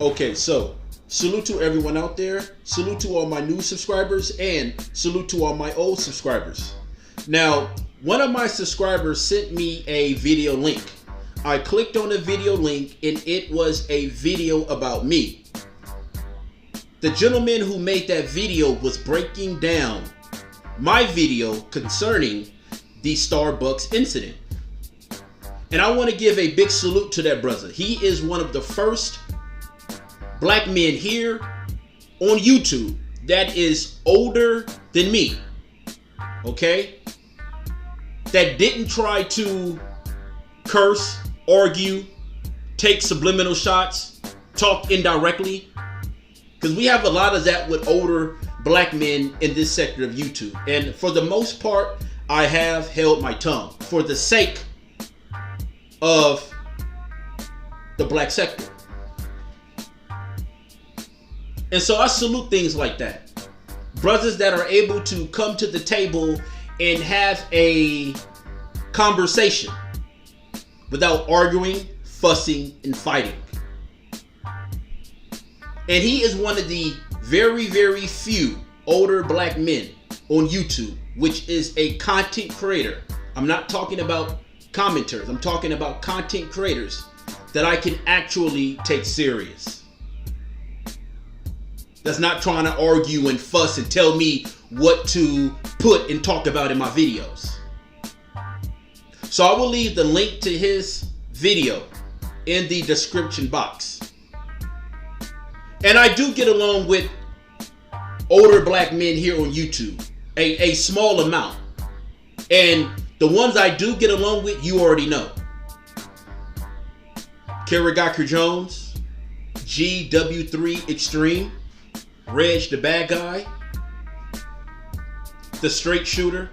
Okay, so salute to everyone out there. Salute to all my new subscribers and salute to all my old subscribers. Now, one of my subscribers sent me a video link. I clicked on the video link and it was a video about me. The gentleman who made that video was breaking down my video concerning the Starbucks incident. And I want to give a big salute to that brother. He is one of the first black men here on YouTube that is older than me. Okay? That didn't try to curse, argue, take subliminal shots, talk indirectly. Because we have a lot of that with older black men in this sector of YouTube. And for the most part, I have held my tongue for the sake of the black sector. And so I salute things like that. Brothers that are able to come to the table and have a conversation without arguing, fussing, and fighting. And he is one of the very, very few older black men on YouTube, which is a content creator. I'm not talking about commenters. I'm talking about content creators that I can actually take serious. That's not trying to argue and fuss and tell me what to put and talk about in my videos. So I will leave the link to his video in the description box. And I do get along with older black men here on YouTube, a small amount. And the ones I do get along with, you already know. Karagaker Jones, GW3 Extreme, Reg the Bad Guy, The Straight Shooter,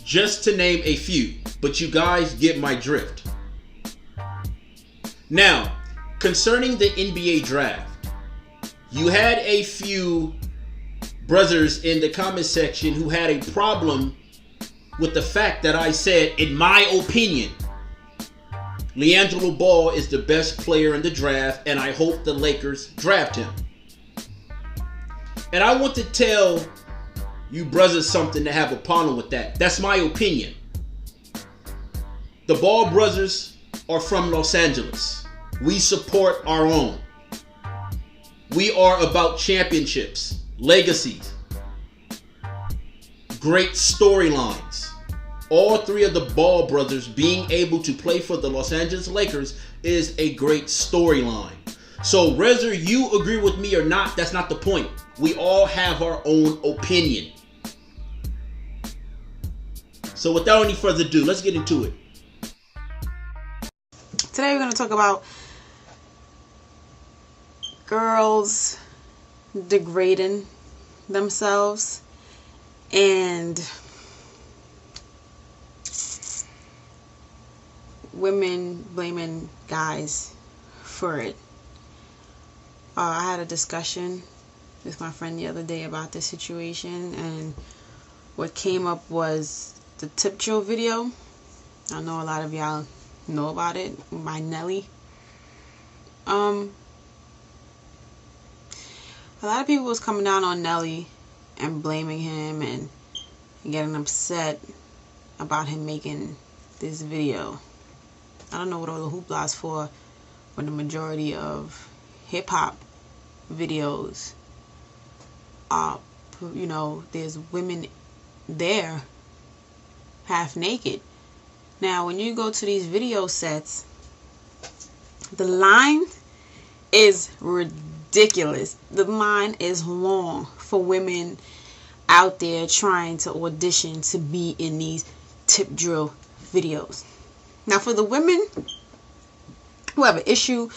just to name a few. But you guys get my drift. Now, concerning the NBA draft, you had a few brothers in the comment section who had a problem with the fact that I said, in my opinion, LiAngelo Ball is the best player in the draft, and I hope the Lakers draft him. And I want to tell you brothers something to have a problem with that. That's my opinion. The Ball brothers are from Los Angeles. We support our own. We are about championships, legacies, great storylines. All three of the Ball brothers being able to play for the Los Angeles Lakers is a great storyline. So whether you agree with me or not, that's not the point. We all have our own opinion. So without any further ado, let's get into it. Today we're going to talk about girls degrading themselves and women blaming guys for it. I had a discussion with my friend the other day about this situation, and what came up was the Tip Drill video. I know a lot of y'all know about it, by Nelly. A lot of people was coming down on Nelly and blaming him and getting upset about him making this video. I don't know what all the hoopla is for when the majority of hip-hop videos are, you know, there's women there half naked. Now, when you go to these video sets, the line is ridiculous. The line is long for women out there trying to audition to be in these Tip Drill videos. Now, for the women who have an issue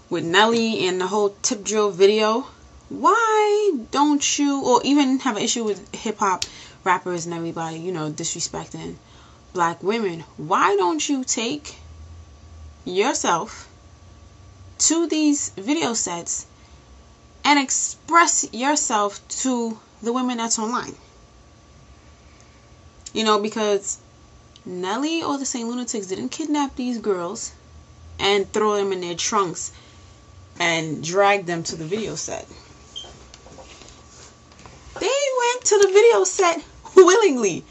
with Nelly and the whole Tip Drill video, why don't you, or even have an issue with hip-hop rappers and everybody, you know, disrespecting black women, why don't you take yourself to these video sets and express yourself to the women that's online? You know, because Nelly or the St. Lunatics didn't kidnap these girls and throw them in their trunks and dragged them to the video set. They went to the video set willingly.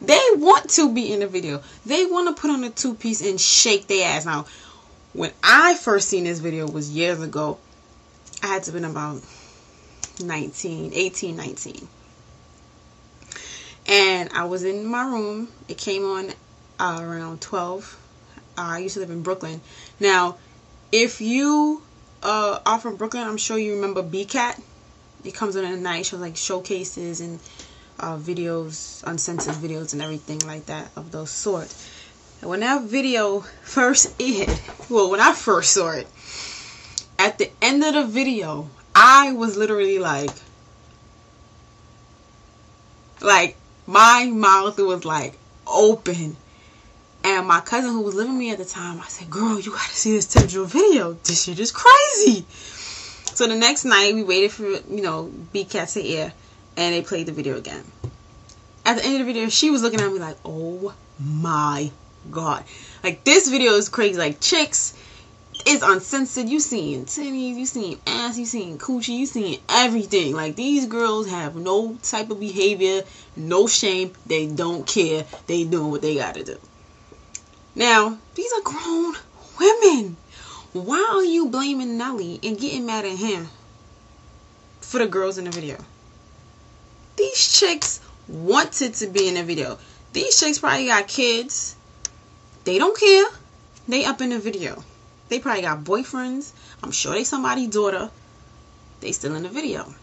They want to be in the video. They want to put on a two-piece and shake their ass. Now, when I first seen this video was years ago. I had to been about 18, 19. And I was in my room. It came on around 12. I used to live in Brooklyn. Now, if you are from Brooklyn, I'm sure you remember BCAT. It comes on at night, shows like showcases and videos, uncensored videos and everything like that of those sort. And when that video first aired, well, when I first saw it, at the end of the video, I was literally like my mouth was like open. And my cousin who was living with me at the time, I said, girl, you gotta see this Tendril video. This shit is crazy. So the next night we waited for, BCAT to air, and they played the video again. At the end of the video, she was looking at me like, oh my God. Like, this video is crazy. Like, chicks, it's uncensored. You seeing titties, you seeing ass, you seeing coochie, you seeing everything. Like, these girls have no type of behavior, no shame. They don't care. They doing what they gotta do. Now, these are grown women. Why are you blaming Nelly and getting mad at him for the girls in the video? These chicks wanted to be in the video. These chicks probably got kids. They don't care. They up in the video. They probably got boyfriends. I'm sure they somebody's daughter. They still in the video.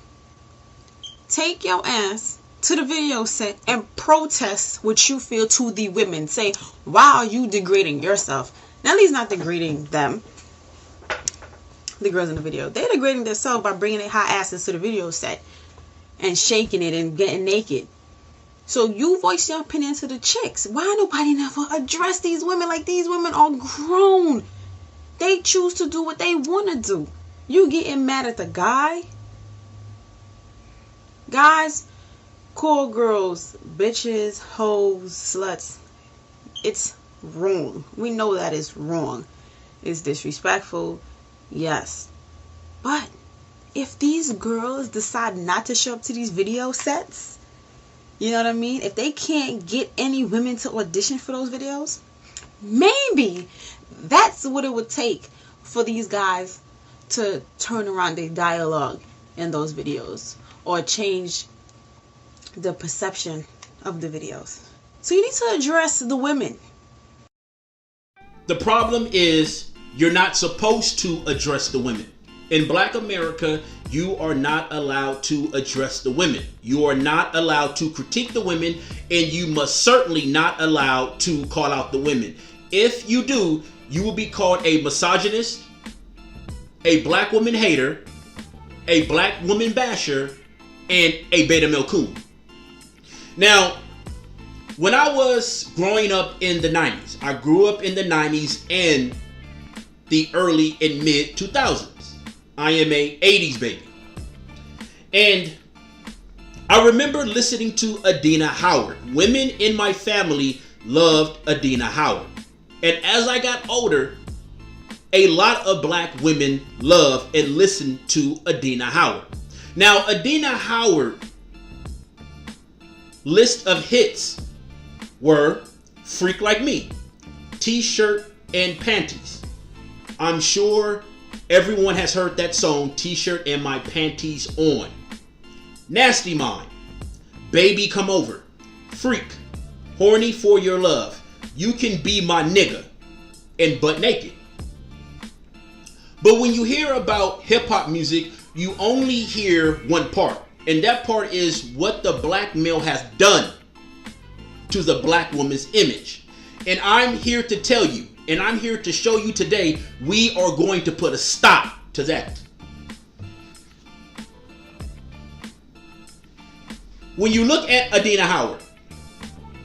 Take your ass to the video set and protest what you feel to the women. Say, why are you degrading yourself? Nelly's not degrading them. The girls in the video. They're degrading themselves by bringing their hot asses to the video set and shaking it and getting naked. So you voice your opinion to the chicks. Why nobody never address these women? Like, these women are grown. They choose to do what they want to do. You getting mad at the guy? Guys, call girls bitches, hoes, sluts. It's wrong. We know that it's wrong. It's disrespectful. Yes. But if these girls decide not to show up to these video sets, you know what I mean? If they can't get any women to audition for those videos, maybe that's what it would take for these guys to turn around their dialogue in those videos or change the perception of the videos. So you need to address the women. The problem is you're not supposed to address the women. In Black America, you are not allowed to address the women. You are not allowed to critique the women, and you must certainly not allowed to call out the women. If you do, you will be called a misogynist, a black woman hater, a black woman basher, and a beta male coon. Now, when I was growing up in the 90s, I grew up in the 90s and the early and mid 2000s. I am a 80s baby. And I remember listening to Adina Howard. Women in my family loved Adina Howard. And as I got older, a lot of black women love and listen to Adina Howard. Now, Adina Howard list of hits were Freak Like Me, T-Shirt and Panties. I'm sure everyone has heard that song, T-Shirt and My Panties On. Nasty Mind, Baby Come Over, Freak, Horny for Your Love, You Can Be My Nigga, and Butt Naked. But when you hear about hip-hop music, you only hear one part. And that part is what the black male has done to the black woman's image. And I'm here to tell you, and I'm here to show you today, we are going to put a stop to that. When you look at Adina Howard,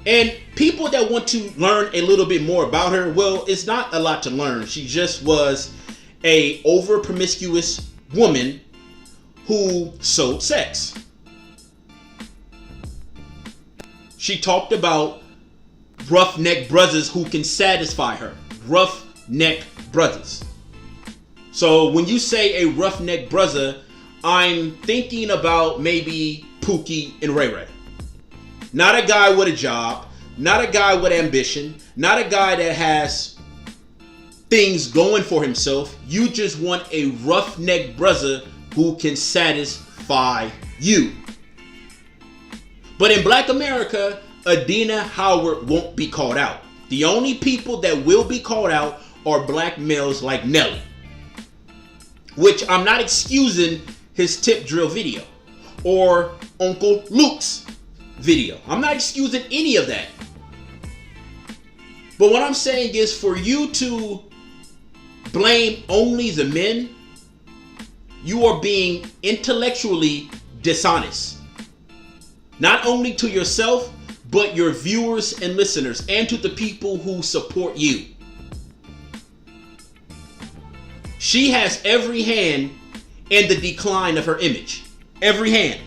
and people that want to learn a little bit more about her, well, it's not a lot to learn. She just was a over promiscuous woman who sold sex. She talked about roughneck brothers who can satisfy her. Roughneck brothers. So when you say a roughneck brother, I'm thinking about maybe Pookie and Ray Ray. Not a guy with a job, not a guy with ambition, not a guy that has things going for himself. You just want a roughneck brother who can satisfy you. But in Black America, Adina Howard won't be called out. The only people that will be called out are black males like Nelly. Which I'm not excusing his tip drill video or Uncle Luke's video. I'm not excusing any of that. But what I'm saying is, for you to blame only the men, you are being intellectually dishonest. Not only to yourself, but your viewers and listeners, and to the people who support you. She has every hand in the decline of her image. Every hand.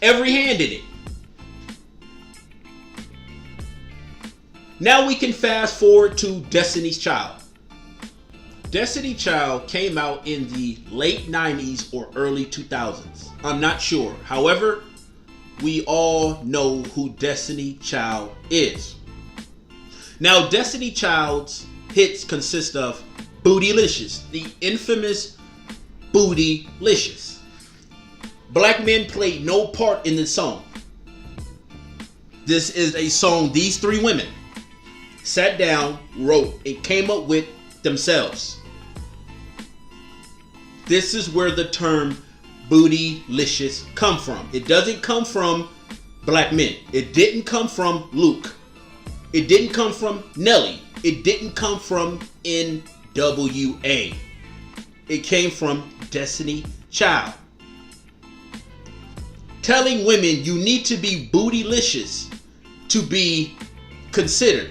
Every hand in it. Now we can fast forward to Destiny's Child. Destiny Child came out in the late 90s or early 2000s. I'm not sure. However, we all know who Destiny Child is. Now, Destiny Child's hits consist of Bootylicious, the infamous Bootylicious. Black men played no part in this song. This is a song these three women sat down, wrote, and came up with themselves. This is where the term Bootylicious come from. It doesn't come from black men. It didn't come from Luke. It didn't come from Nelly. It didn't come from NWA. It came from Destiny Child. Telling women you need to be bootylicious to be considered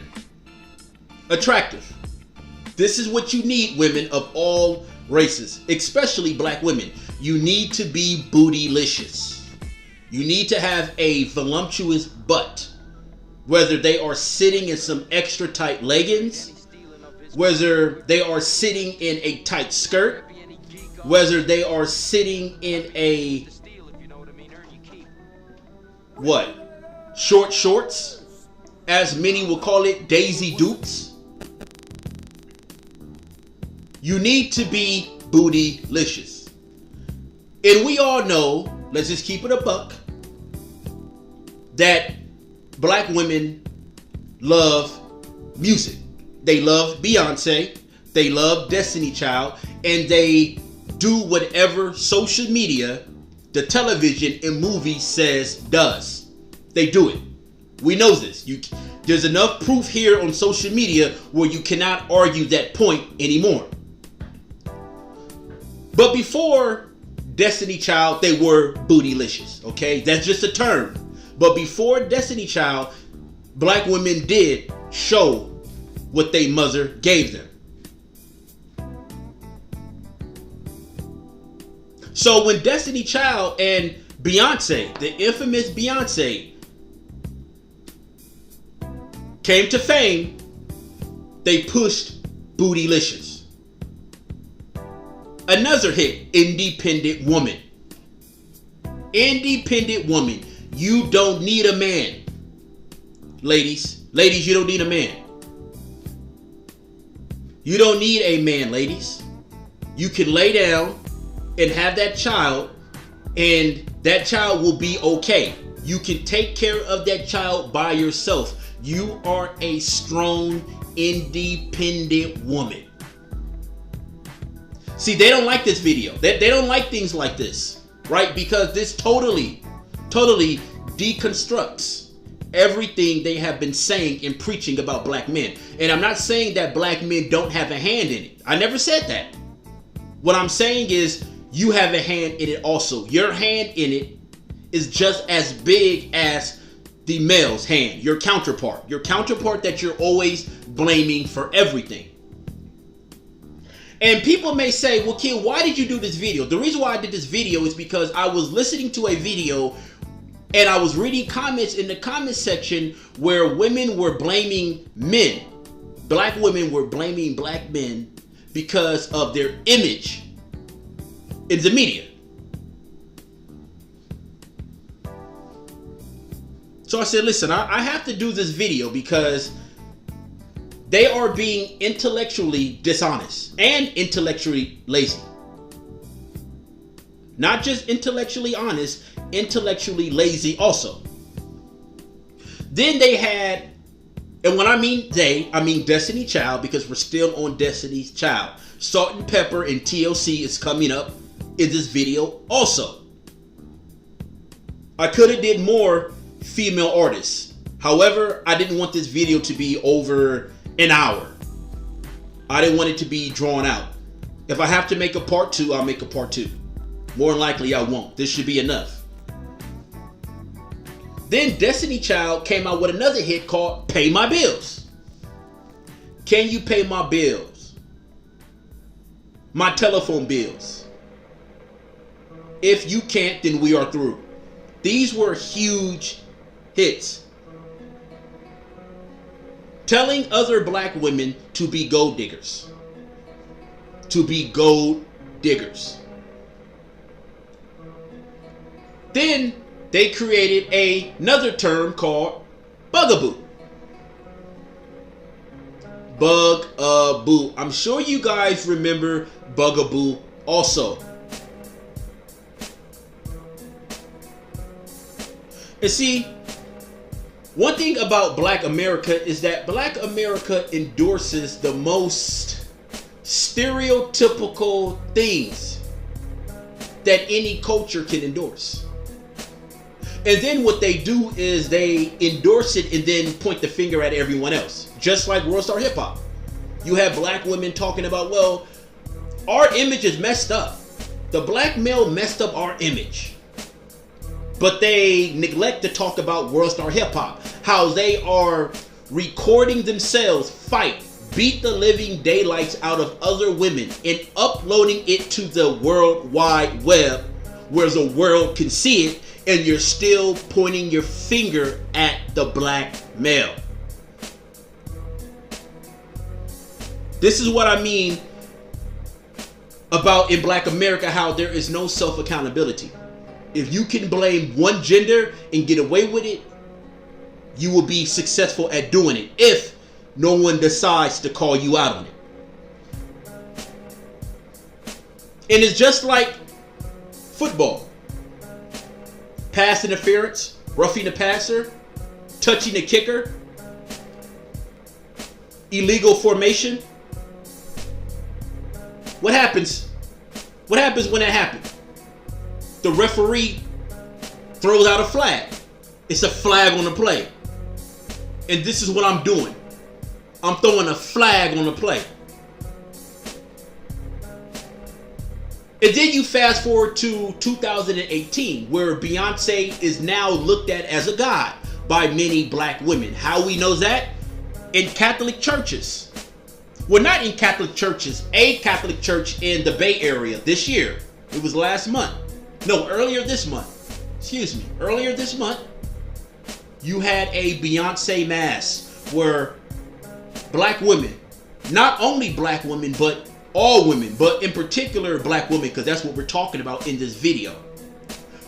attractive. This is what you need, women of all races, especially black women. You need to be bootylicious. You need to have a voluptuous butt. Whether they are sitting in some extra tight leggings, whether they are sitting in a tight skirt, whether they are sitting in a short shorts, as many will call it, Daisy Dukes. You need to be bootylicious. And we all know, let's just keep it a buck, that black women love music. They love Beyonce, they love Destiny Child, and they do whatever social media, the television and movies says does. They do it. We know this. There's enough proof here on social media where you cannot argue that point anymore. But before Destiny Child, they were bootylicious, okay? That's just a term. But before Destiny Child, black women did show what their mother gave them. So when Destiny Child and Beyonce, the infamous Beyonce, came to fame, they pushed Bootylicious. Another hit, Independent Woman. Independent Woman. You don't need a man. Ladies, you don't need a man. You don't need a man, ladies. You can lay down and have that child, and that child will be okay. You can take care of that child by yourself. You are a strong, independent woman. See, they don't like this video. They don't like things like this, right? Because this totally deconstructs everything they have been saying and preaching about black men. And I'm not saying that black men don't have a hand in it. I never said that. What I'm saying is you have a hand in it also. Your hand in it is just as big as the male's hand, your counterpart that you're always blaming for everything. And people may say, well, Kid, why did you do this video? The reason why I did this video is because I was listening to a video and I was reading comments in the comment section where women were blaming men. Black women were blaming black men because of their image in the media. So I said, listen, I have to do this video because they are being intellectually dishonest and intellectually lazy. Not just intellectually honest, intellectually lazy also. Then they had, and when I mean they, I mean Destiny Child, because we're still on Destiny's Child. Salt-N-Pepa and TLC is coming up in this video also. I could have did more female artists. However, I didn't want this video to be over an hour. I didn't want it to be drawn out. If I have to make a part 2, I'll make a part 2. More than likely I won't. This should be enough. Then Destiny Child came out with another hit called Pay My Bills. Can you pay my bills? My telephone bills. If you can't, then we are through. These were huge hits. Telling other black women to be gold diggers. To be gold diggers. Then they created another term called bugaboo. Bugaboo. I'm sure you guys remember bugaboo also. And see, one thing about Black America is that Black America endorses the most stereotypical things that any culture can endorse. And then what they do is they endorse it and then point the finger at everyone else. Just like World Star Hip Hop. You have black women talking about, well, our image is messed up. The black male messed up our image. But they neglect to talk about World Star Hip Hop. How they are recording themselves fight, beat the living daylights out of other women and uploading it to the World Wide Web where the world can see it, and you're still pointing your finger at the black male. This is what I mean about in Black America, how there is no self-accountability. If you can blame one gender and get away with it, you will be successful at doing it if no one decides to call you out on it. And it's just like football. Pass interference, roughing the passer, touching the kicker, illegal formation. What happens? What happens when that happens? The referee throws out a flag. It's a flag on the play. And this is what I'm doing. I'm throwing a flag on the play. And then you fast forward to 2018, where Beyonce is now looked at as a god by many black women. How we know that? In Catholic churches. Well, not in Catholic churches. A Catholic church in the Bay Area this year. It was last month. No, earlier this month. Excuse me. Earlier this month, you had a Beyonce mass where black women, not only black women, but all women, but in particular black women, because that's what we're talking about in this video,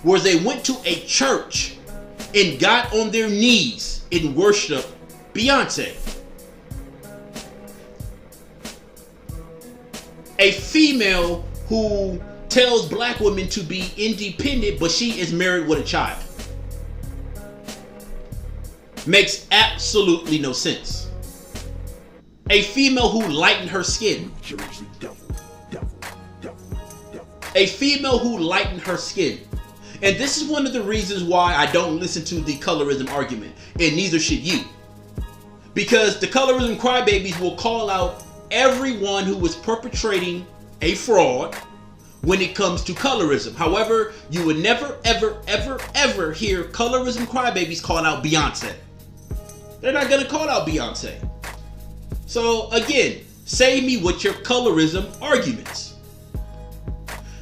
where they went to a church and got on their knees and worshiped Beyonce. A female who tells black women to be independent, but she is married with a child. Makes absolutely no sense. A female who lightened her skin. A female who lightened her skin. And this is one of the reasons why I don't listen to the colorism argument, and neither should you. Because the colorism crybabies will call out everyone who is perpetrating a fraud when it comes to colorism. However, you would never, ever, ever, ever hear colorism crybabies calling out Beyonce. They're not gonna call out Beyonce. So again, save me with your colorism arguments.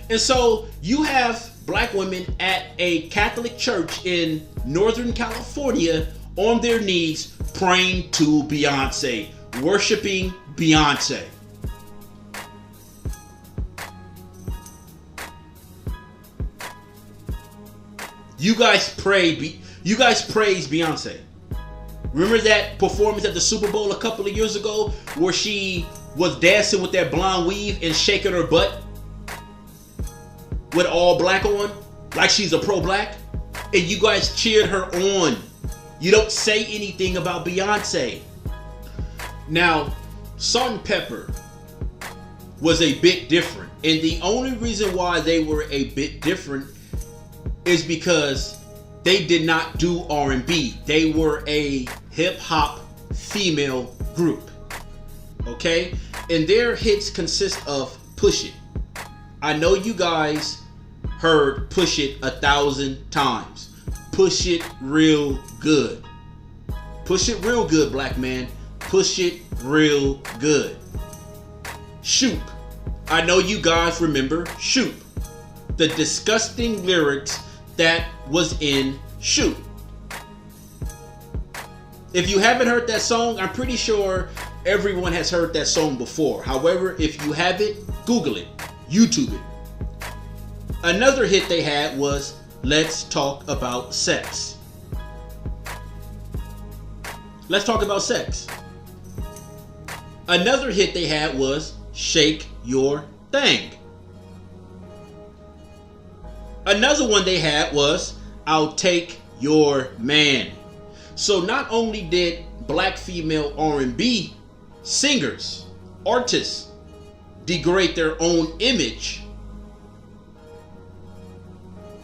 And so you have black women at a Catholic church in Northern California on their knees praying to Beyonce, worshiping Beyonce. You guys praise Beyonce. Remember that performance at the Super Bowl a couple of years ago where she was dancing with that blonde weave and shaking her butt with all black on, like she's a pro-black? And you guys cheered her on. You don't say anything about Beyonce. Now, Salt-N-Pepa was a bit different. And the only reason why they were a bit different is because they did not do R&B. They were a hip-hop female group. Okay? And their hits consist of Push It. I know you guys heard Push It 1,000 times. Push it real good. Push it real good, black man. Push it real good. Shoop. I know you guys remember Shoop. The disgusting lyrics that was in Shoop. If you haven't heard that song, I'm pretty sure everyone has heard that song before. However, if you haven't, Google it, YouTube it. Another hit they had was Let's Talk About Sex. Let's Talk About Sex. Another hit they had was Shake Your Thing. Another one they had was I'll Take Your Man. So not only did black female R&B singers, artists degrade their own image,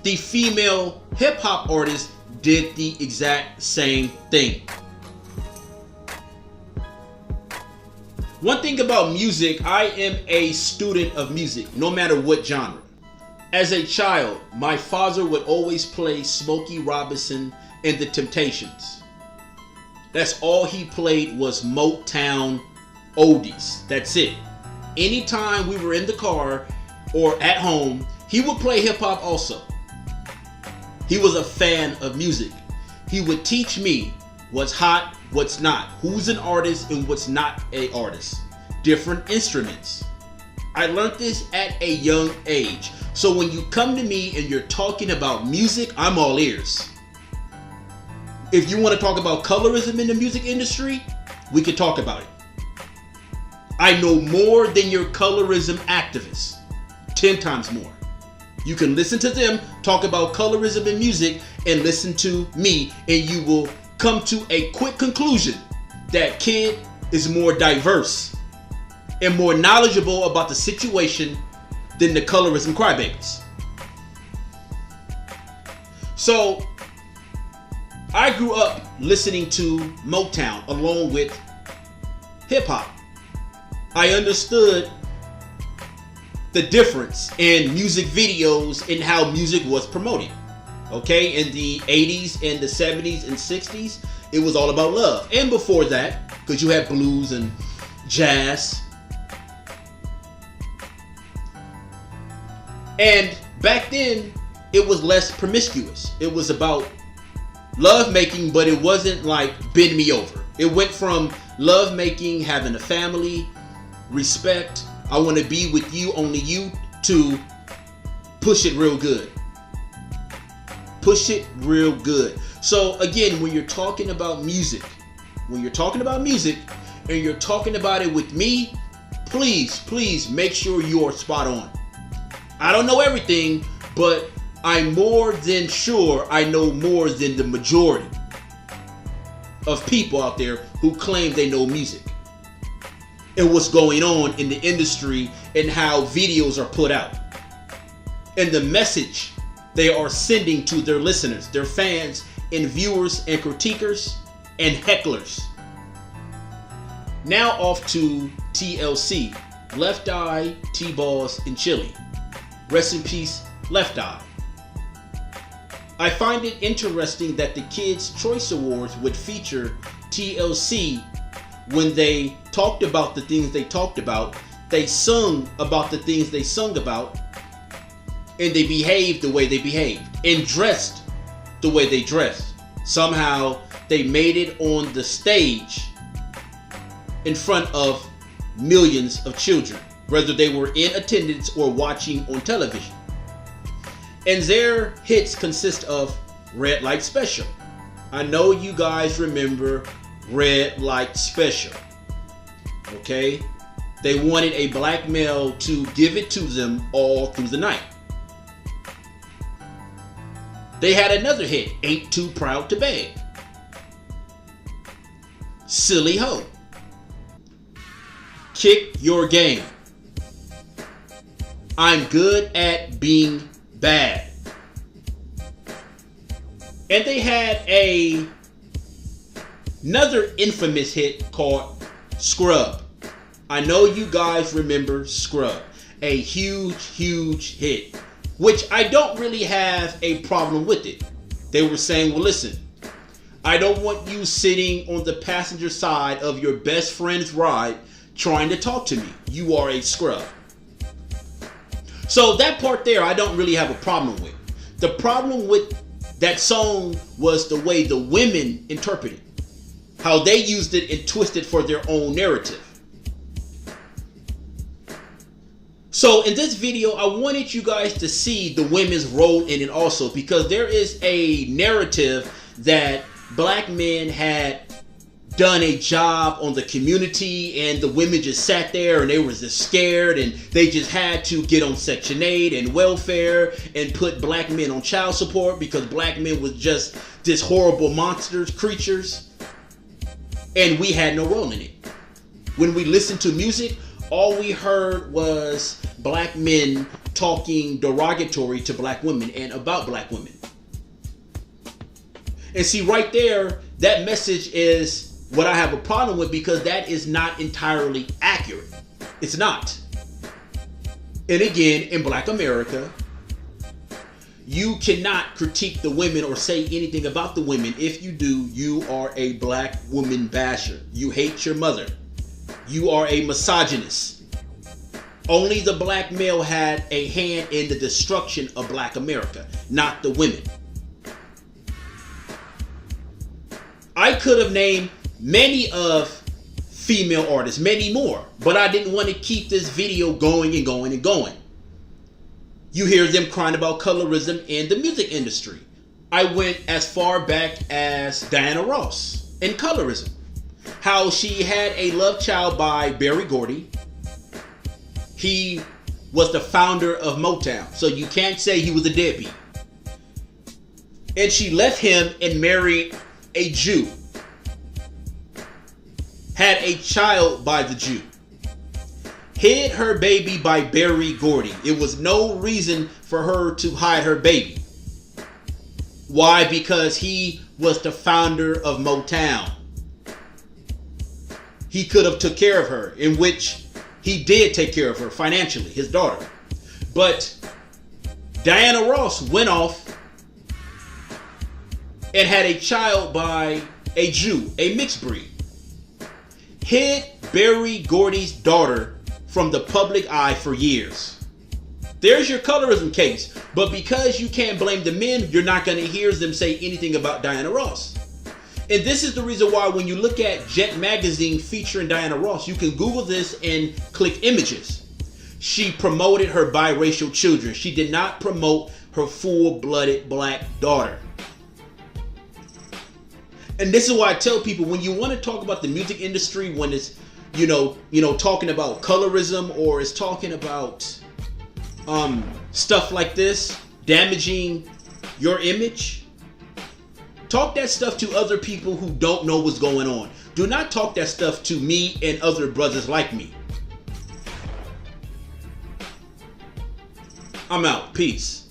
the female hip-hop artists did the exact same thing. One thing about music, I am a student of music, no matter what genre. As a child, my father would always play Smokey Robinson and the Temptations. That's all he played was Motown oldies. That's it. Anytime we were in the car or at home, he would play hip-hop also. He was a fan of music. He would teach me what's hot, what's not, who's an artist and what's not an artist. Different instruments. I learned this at a young age. So when you come to me and you're talking about music, I'm all ears. If you want to talk about colorism in the music industry, we could talk about it. I know more than your colorism activists. 10 times more. You can listen to them talk about colorism in music and listen to me, and you will come to a quick conclusion that Kid is more diverse and more knowledgeable about the situation than the colorism crybabies. So I grew up listening to Motown along with hip hop. I understood the difference in music videos and how music was promoted. Okay, in the 80s and the 70s and 60s, it was all about love. And before that, because you had blues and jazz. And back then, it was less promiscuous. It was about love making, but it wasn't like bend me over. It went from love making, having a family, respect, I want to be with you, only you, to push it real good. Push it real good. So again, when you're talking about music, and you're talking about it with me, please make sure you're spot on. I don't know everything, but I'm more than sure I know more than the majority of people out there who claim they know music and what's going on in the industry and how videos are put out and the message they are sending to their listeners, their fans and viewers and critiquers and hecklers. Now off to TLC, Left Eye, T-Balls, and Chili. Rest in peace, Left Eye. I find it interesting that the Kids' Choice Awards would feature TLC when they talked about the things they talked about, they sung about the things they sung about, and they behaved the way they behaved, and dressed the way they dressed. Somehow, they made it on the stage in front of millions of children, whether they were in attendance or watching on television. And their hits consist of Red Light Special. I know you guys remember Red Light Special. Okay? They wanted a black male to give it to them all through the night. They had another hit, Ain't Too Proud to Beg. Silly Hoe. Kick Your Game. I'm Good at Being Bad. And they had another infamous hit called Scrub. I know you guys remember Scrub. A huge hit, which I don't really have a problem with it. They were saying, well, listen, I don't want you sitting on the passenger side of your best friend's ride trying to talk to me. You are a scrub. So that part there, I don't really have a problem with. The problem with that song was the way the women interpreted it, how they used it and twisted for their own narrative. So in this video, I wanted you guys to see the women's role in it also, because there is a narrative that black men had done a job on the community and the women just sat there and they were just scared and they just had to get on Section 8 and welfare and put black men on child support because black men was just this horrible monsters, creatures, and we had no role in it. When we listened to music, all we heard was black men talking derogatory to black women and about black women. And see, right there, that message is what I have a problem with, because that is not entirely accurate. It's not. And again, in Black America, you cannot critique the women or say anything about the women. If you do, you are a black woman basher. You hate your mother. You are a misogynist. Only the black male had a hand in the destruction of Black America, not the women. I could have named many of female artists, many more, but I didn't want to keep this video going and going and going. You hear them crying about colorism in the music industry. I went as far back as Diana Ross and colorism. How she had a love child by Berry Gordy. He was the founder of Motown, so you can't say he was a deadbeat. And she left him and married a Jew. Had a child by the Jew. Hid her baby by Berry Gordy. It was no reason for her to hide her baby. Why? Because he was the founder of Motown. He could have took care of her, in which he did take care of her financially, his daughter. But Diana Ross went off and had a child by a Jew, a mixed breed. Hid Berry Gordy's daughter from the public eye for years. There's your colorism case. But because you can't blame the men, you're not going to hear them say anything about Diana Ross. And this is the reason why when you look at Jet Magazine featuring Diana Ross, you can Google this and click images. She promoted her biracial children. She did not promote her full-blooded black daughter. And this is why I tell people, when you want to talk about the music industry, when it's, talking about colorism or it's talking about stuff like this, damaging your image, talk that stuff to other people who don't know what's going on. Do not talk that stuff to me and other brothers like me. I'm out. Peace.